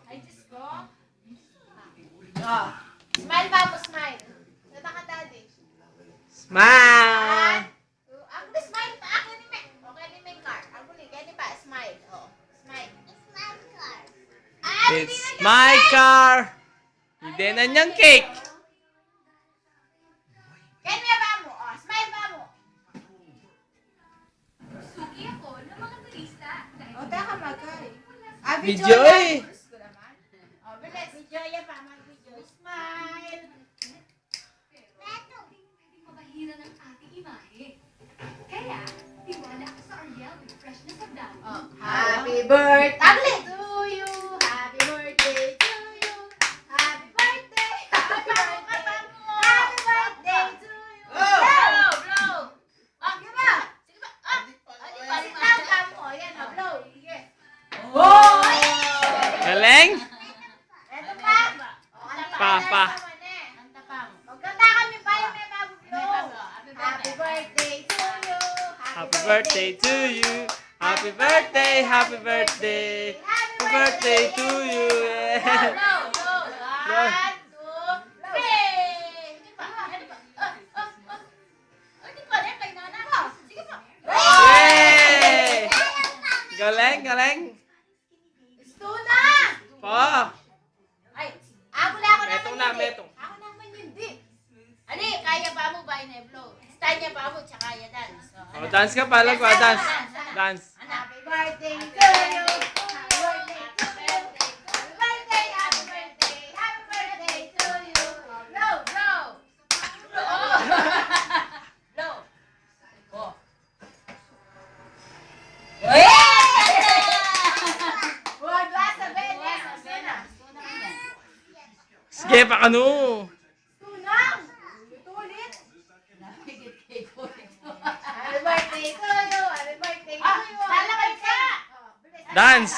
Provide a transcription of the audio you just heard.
Ay, Diyos ko. Oh. Smile ba mo, smile. Nata ka, daddy. Smile! Ako na smile pa. Ako ni Mek. Okay ni Mek car. Ako ni, gani pa, smile. Oh, smile. Smile car. It's my car! Hindi na niyang cake! Gani ba mo? Oh, smile ba mo? Suki ako ng mga turista. Oh, taka magay. Video eh! Oh, bilis. Video yan pa. Mag-video. Smile. Pwedeng mabahira ng ating imahe. Kaya, tiwala ako sa Ariel with freshness of dahon. Oh, happy birthday to you. Happy birthday to you. Happy birthday. Happy birthday. Happy birthday to you. Blow, blow. Oh, sige ba? Sige ba? Oh, sit down ka mo. Yan, oh, blow. Sige. Oh! Galing? Eto pa. Pa. Magkanta kami pa yung may mag-blow. Happy birthday to you. Happy birthday to you! Happy birthday! Happy birthday! Happy birthday to you! Blow, Yeah. blow, blow. 1, 2, 3. Sige pa. Ano pa? Hindi pa rin. Kay nana ko. Sige pa. Yay! Galing, galing! Gusto na. Pa! Ay, ako naman Metong yun, na, di. metong. Ako naman yun, di. Ali, kaya pa mo ba yung blow? Style niya pa mo, tsaka kaya dance. So, Oh, dance ka pa, lagwa, dance. Dance. Happy birthday to you. Happy birthday to you. Happy birthday, happy birthday. Happy birthday to you. Blow, blow. Blow. Blow. Oh. Huwag ba sabihin niya. Sige, pakano. Tunang! Ito ulit. Happy birthday to you! Happy birthday to you! Lalakad ka! Dance.